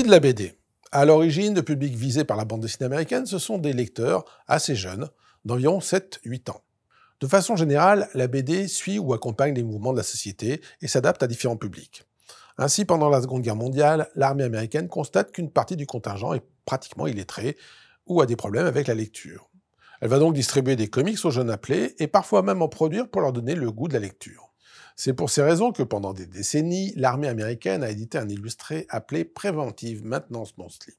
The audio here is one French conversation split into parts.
Qui de la BD? À l'origine, le public visé par la bande dessinée américaine, ce sont des lecteurs assez jeunes, d'environ 7-8 ans. De façon générale, la BD suit ou accompagne les mouvements de la société et s'adapte à différents publics. Ainsi, pendant la Seconde Guerre mondiale, l'armée américaine constate qu'une partie du contingent est pratiquement illettrée ou a des problèmes avec la lecture. Elle va donc distribuer des comics aux jeunes appelés et parfois même en produire pour leur donner le goût de la lecture. C'est pour ces raisons que pendant des décennies, l'armée américaine a édité un illustré appelé Preventive Maintenance Monthly.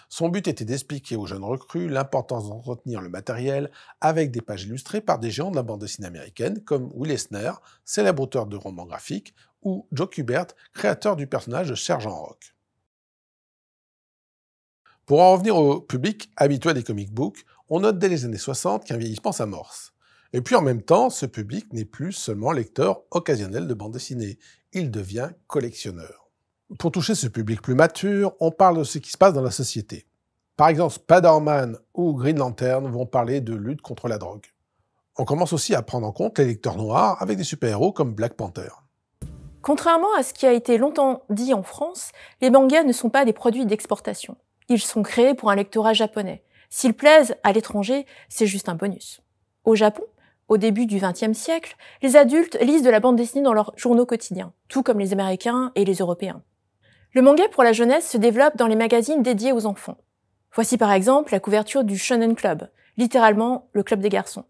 Son but était d'expliquer aux jeunes recrues l'importance d'entretenir le matériel avec des pages illustrées par des géants de la bande dessinée américaine comme Will Eisner, célèbre auteur de romans graphiques, ou Joe Kubert, créateur du personnage de Sergent Rock. Pour en revenir au public habitué des comic books, on note dès les années 60 qu'un vieillissement s'amorce. Et puis en même temps, ce public n'est plus seulement lecteur occasionnel de bande dessinée, il devient collectionneur. Pour toucher ce public plus mature, on parle de ce qui se passe dans la société. Par exemple, Spider-Man ou Green Lantern vont parler de lutte contre la drogue. On commence aussi à prendre en compte les lecteurs noirs avec des super-héros comme Black Panther. Contrairement à ce qui a été longtemps dit en France, les mangas ne sont pas des produits d'exportation. Ils sont créés pour un lectorat japonais. S'ils plaisent à l'étranger, c'est juste un bonus. Au Japon, au début du XXe siècle, les adultes lisent de la bande dessinée dans leurs journaux quotidiens, tout comme les Américains et les Européens. Le manga pour la jeunesse se développe dans les magazines dédiés aux enfants. Voici par exemple la couverture du Shonen Club, littéralement le club des garçons.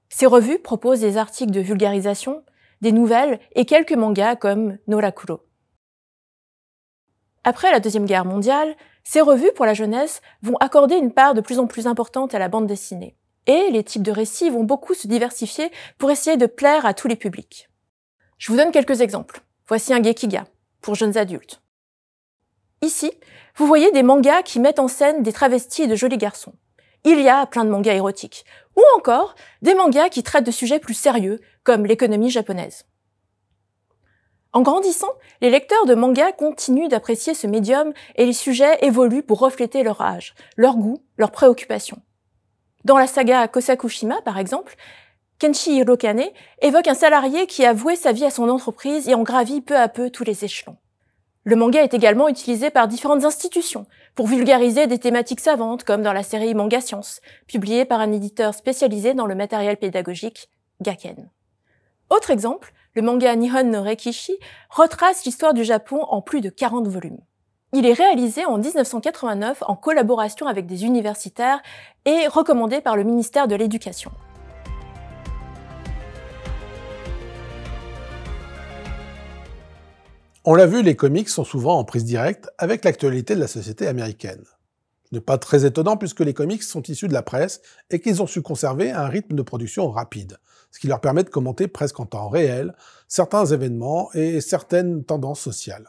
Ces revues proposent des articles de vulgarisation, des nouvelles et quelques mangas comme Norakuro. Après la Deuxième Guerre mondiale, ces revues pour la jeunesse vont accorder une part de plus en plus importante à la bande dessinée. Et les types de récits vont beaucoup se diversifier pour essayer de plaire à tous les publics. Je vous donne quelques exemples. Voici un Gekiga, pour jeunes adultes. Ici, vous voyez des mangas qui mettent en scène des travestis et de jolis garçons. Il y a plein de mangas érotiques. Ou encore, des mangas qui traitent de sujets plus sérieux, comme l'économie japonaise. En grandissant, les lecteurs de mangas continuent d'apprécier ce médium et les sujets évoluent pour refléter leur âge, leur goût, leurs préoccupations. Dans la saga Kosakushima, par exemple, Kenshi Hirokane évoque un salarié qui a voué sa vie à son entreprise et en gravit peu à peu tous les échelons. Le manga est également utilisé par différentes institutions pour vulgariser des thématiques savantes comme dans la série Manga Science, publiée par un éditeur spécialisé dans le matériel pédagogique, Gaken. Autre exemple, le manga Nihon no Rekishi retrace l'histoire du Japon en plus de 40 volumes. Il est réalisé en 1989 en collaboration avec des universitaires et recommandé par le ministère de l'Éducation. On l'a vu, les comics sont souvent en prise directe avec l'actualité de la société américaine. Ce n'est pas très étonnant puisque les comics sont issus de la presse et qu'ils ont su conserver un rythme de production rapide, ce qui leur permet de commenter presque en temps réel certains événements et certaines tendances sociales.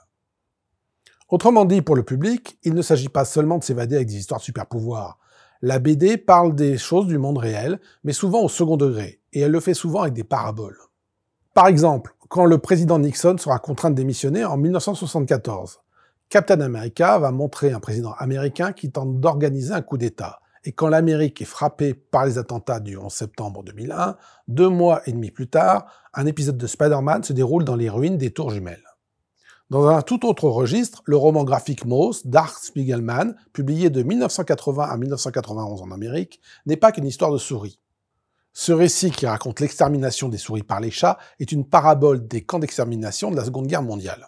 Autrement dit, pour le public, il ne s'agit pas seulement de s'évader avec des histoires de super-pouvoirs. La BD parle des choses du monde réel, mais souvent au second degré, et elle le fait souvent avec des paraboles. Par exemple, quand le président Nixon sera contraint de démissionner en 1974, Captain America va montrer un président américain qui tente d'organiser un coup d'État. Et quand l'Amérique est frappée par les attentats du 11 septembre 2001, 2 mois et demi plus tard, un épisode de Spider-Man se déroule dans les ruines des Tours Jumelles. Dans un tout autre registre, le roman graphique Mouse d'Art Spiegelman, publié de 1980 à 1991 en Amérique, n'est pas qu'une histoire de souris. Ce récit qui raconte l'extermination des souris par les chats est une parabole des camps d'extermination de la Seconde Guerre mondiale.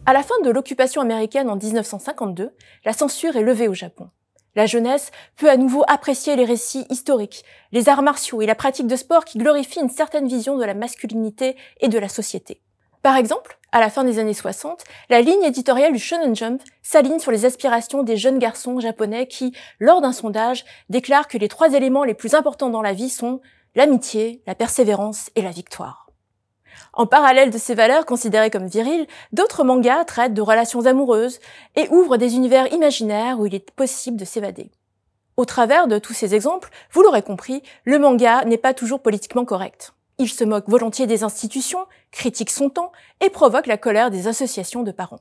À la fin de l'occupation américaine en 1952, la censure est levée au Japon. La jeunesse peut à nouveau apprécier les récits historiques, les arts martiaux et la pratique de sport qui glorifient une certaine vision de la masculinité et de la société. Par exemple, à la fin des années 60, la ligne éditoriale du Shonen Jump s'aligne sur les aspirations des jeunes garçons japonais qui, lors d'un sondage, déclarent que les 3 éléments les plus importants dans la vie sont l'amitié, la persévérance et la victoire. En parallèle de ces valeurs considérées comme viriles, d'autres mangas traitent de relations amoureuses et ouvrent des univers imaginaires où il est possible de s'évader. Au travers de tous ces exemples, vous l'aurez compris, le manga n'est pas toujours politiquement correct. Il se moque volontiers des institutions, critique son temps et provoque la colère des associations de parents.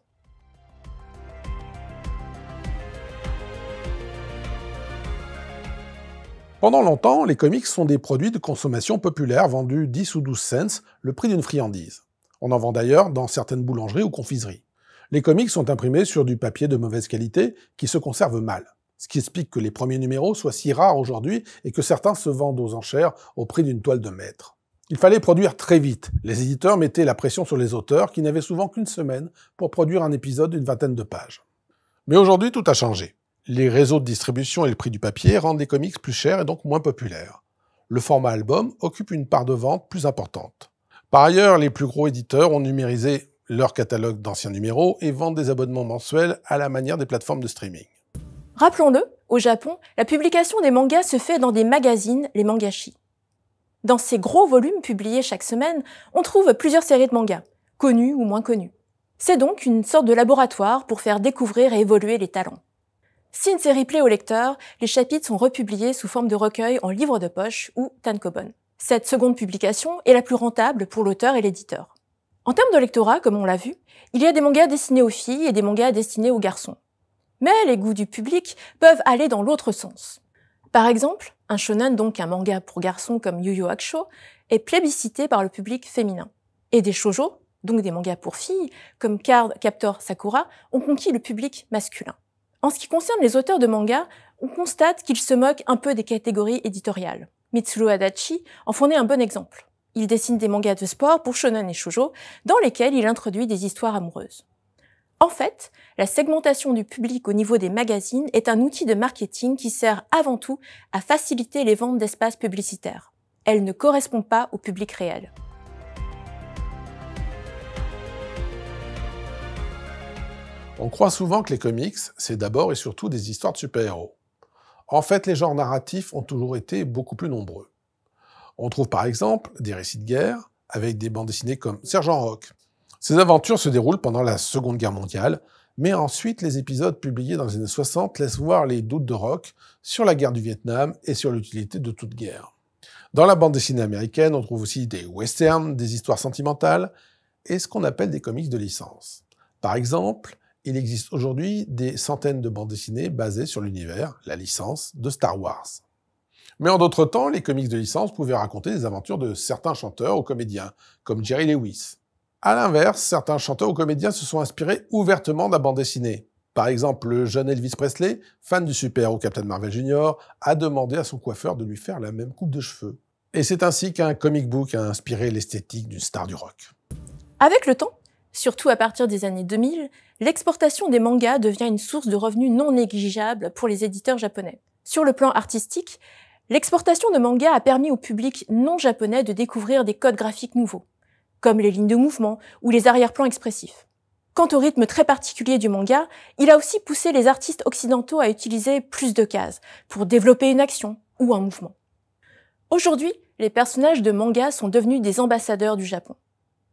Pendant longtemps, les comics sont des produits de consommation populaire vendus 10 ou 12 cents, le prix d'une friandise. On en vend d'ailleurs dans certaines boulangeries ou confiseries. Les comics sont imprimés sur du papier de mauvaise qualité qui se conserve mal, ce qui explique que les premiers numéros soient si rares aujourd'hui et que certains se vendent aux enchères au prix d'une toile de maître. Il fallait produire très vite. Les éditeurs mettaient la pression sur les auteurs qui n'avaient souvent qu'une semaine pour produire un épisode d'une vingtaine de pages. Mais aujourd'hui, tout a changé. Les réseaux de distribution et le prix du papier rendent les comics plus chers et donc moins populaires. Le format album occupe une part de vente plus importante. Par ailleurs, les plus gros éditeurs ont numérisé leur catalogue d'anciens numéros et vendent des abonnements mensuels à la manière des plateformes de streaming. Rappelons-le, au Japon, la publication des mangas se fait dans des magazines, les mangashi. Dans ces gros volumes publiés chaque semaine, on trouve plusieurs séries de mangas, connues ou moins connues. C'est donc une sorte de laboratoire pour faire découvrir et évoluer les talents. Si une série plaît au lecteur, les chapitres sont republiés sous forme de recueil en livre de poche ou tankobon. Cette seconde publication est la plus rentable pour l'auteur et l'éditeur. En termes de lectorat, comme on l'a vu, il y a des mangas destinés aux filles et des mangas destinés aux garçons. Mais les goûts du public peuvent aller dans l'autre sens. Par exemple, un shonen, donc un manga pour garçons comme Yu Yu Hakusho, est plébiscité par le public féminin. Et des shoujo, donc des mangas pour filles, comme Card Captor Sakura, ont conquis le public masculin. En ce qui concerne les auteurs de mangas, on constate qu'ils se moquent un peu des catégories éditoriales. Mitsuru Adachi en fournit un bon exemple. Il dessine des mangas de sport pour shonen et shoujo, dans lesquels il introduit des histoires amoureuses. En fait, la segmentation du public au niveau des magazines est un outil de marketing qui sert avant tout à faciliter les ventes d'espaces publicitaires. Elle ne correspond pas au public réel. On croit souvent que les comics, c'est d'abord et surtout des histoires de super-héros. En fait, les genres narratifs ont toujours été beaucoup plus nombreux. On trouve par exemple des récits de guerre avec des bandes dessinées comme Sergent Rock. Ces aventures se déroulent pendant la Seconde Guerre mondiale, mais ensuite les épisodes publiés dans les années 60 laissent voir les doutes de Rock sur la guerre du Vietnam et sur l'utilité de toute guerre. Dans la bande dessinée américaine, on trouve aussi des westerns, des histoires sentimentales et ce qu'on appelle des comics de licence. Par exemple, il existe aujourd'hui des centaines de bandes dessinées basées sur l'univers, la licence, de Star Wars. Mais en d'autres temps, les comics de licence pouvaient raconter des aventures de certains chanteurs ou comédiens, comme Jerry Lewis. À l'inverse, certains chanteurs ou comédiens se sont inspirés ouvertement de la bande dessinée. Par exemple, le jeune Elvis Presley, fan du super-héros Captain Marvel Jr., a demandé à son coiffeur de lui faire la même coupe de cheveux. Et c'est ainsi qu'un comic book a inspiré l'esthétique d'une star du rock. Avec le temps, surtout à partir des années 2000, l'exportation des mangas devient une source de revenus non négligeable pour les éditeurs japonais. Sur le plan artistique, l'exportation de mangas a permis au public non japonais de découvrir des codes graphiques nouveaux, comme les lignes de mouvement ou les arrière-plans expressifs. Quant au rythme très particulier du manga, il a aussi poussé les artistes occidentaux à utiliser plus de cases pour développer une action ou un mouvement. Aujourd'hui, les personnages de manga sont devenus des ambassadeurs du Japon.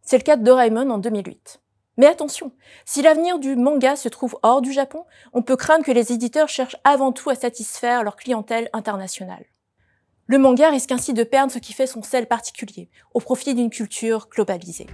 C'est le cas de Doraemon en 2008. Mais attention, si l'avenir du manga se trouve hors du Japon, on peut craindre que les éditeurs cherchent avant tout à satisfaire leur clientèle internationale. Le manga risque ainsi de perdre ce qui fait son sel particulier, au profit d'une culture globalisée.